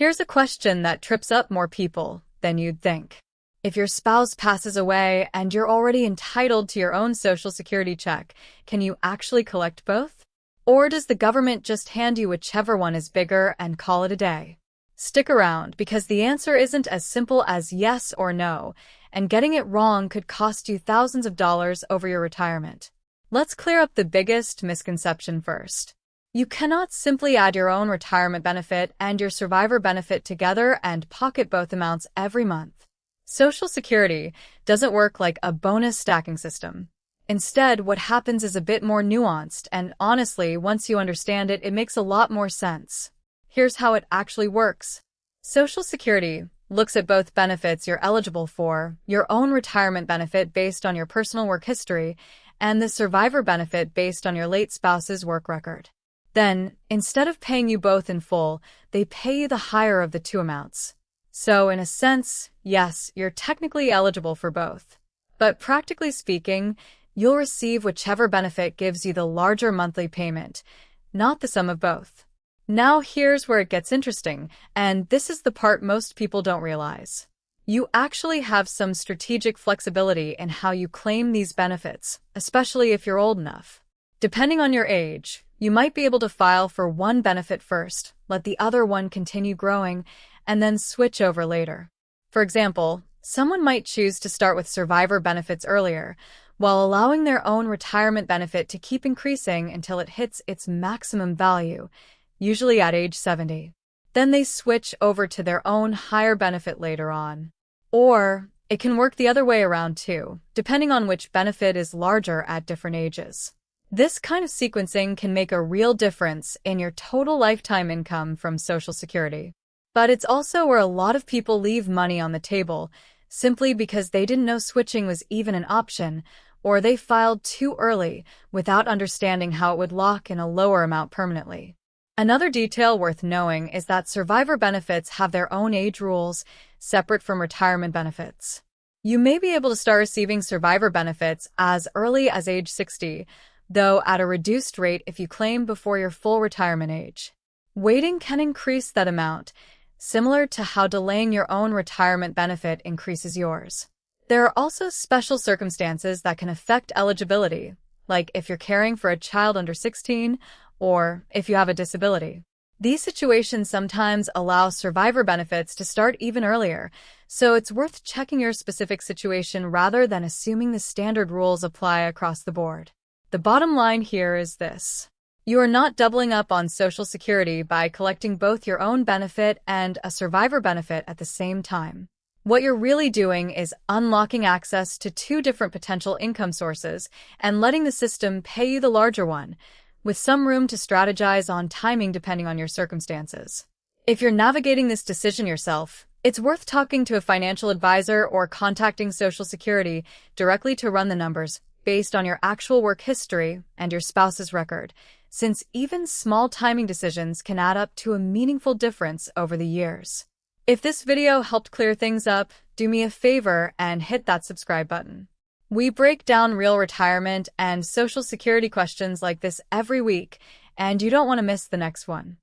Here's a question that trips up more people than you'd think. If your spouse passes away and you're already entitled to your own Social Security check, can you actually collect both? Or does the government just hand you whichever one is bigger and call it a day? Stick around, because the answer isn't as simple as yes or no, and getting it wrong could cost you thousands of dollars over your retirement. Let's clear up the biggest misconception first. You cannot simply add your own retirement benefit and your survivor benefit together and pocket both amounts every month. Social Security doesn't work like a bonus stacking system. Instead, what happens is a bit more nuanced, and honestly, once you understand it, it makes a lot more sense. Here's how it actually works. Social Security looks at both benefits you're eligible for, your own retirement benefit based on your personal work history, and the survivor benefit based on your late spouse's work record. Then, instead of paying you both in full, they pay you the higher of the two amounts. So, in a sense, yes, you're technically eligible for both. But practically speaking, you'll receive whichever benefit gives you the larger monthly payment, not the sum of both. Now here's where it gets interesting, and this is the part most people don't realize. You actually have some strategic flexibility in how you claim these benefits, especially if you're old enough. Depending on your age, you might be able to file for one benefit first, let the other one continue growing, and then switch over later. For example, someone might choose to start with survivor benefits earlier, while allowing their own retirement benefit to keep increasing until it hits its maximum value, usually at age 70. Then they switch over to their own higher benefit later on. Or it can work the other way around too, depending on which benefit is larger at different ages. This kind of sequencing can make a real difference in your total lifetime income from Social Security. But it's also where a lot of people leave money on the table, simply because they didn't know switching was even an option, or they filed too early without understanding how it would lock in a lower amount permanently. Another detail worth knowing is that survivor benefits have their own age rules, separate from retirement benefits. You may be able to start receiving survivor benefits as early as age 60, though at a reduced rate if you claim before your full retirement age. Waiting can increase that amount, similar to how delaying your own retirement benefit increases yours. There are also special circumstances that can affect eligibility, like if you're caring for a child under 16 or if you have a disability. These situations sometimes allow survivor benefits to start even earlier, so it's worth checking your specific situation rather than assuming the standard rules apply across the board. The bottom line here is this. You are not doubling up on Social Security by collecting both your own benefit and a survivor benefit at the same time. What you're really doing is unlocking access to two different potential income sources and letting the system pay you the larger one, with some room to strategize on timing depending on your circumstances. If you're navigating this decision yourself, it's worth talking to a financial advisor or contacting Social Security directly to run the numbers based on your actual work history and your spouse's record, since even small timing decisions can add up to a meaningful difference over the years. If this video helped clear things up, do me a favor and hit that subscribe button. We break down real retirement and Social Security questions like this every week, and you don't want to miss the next one.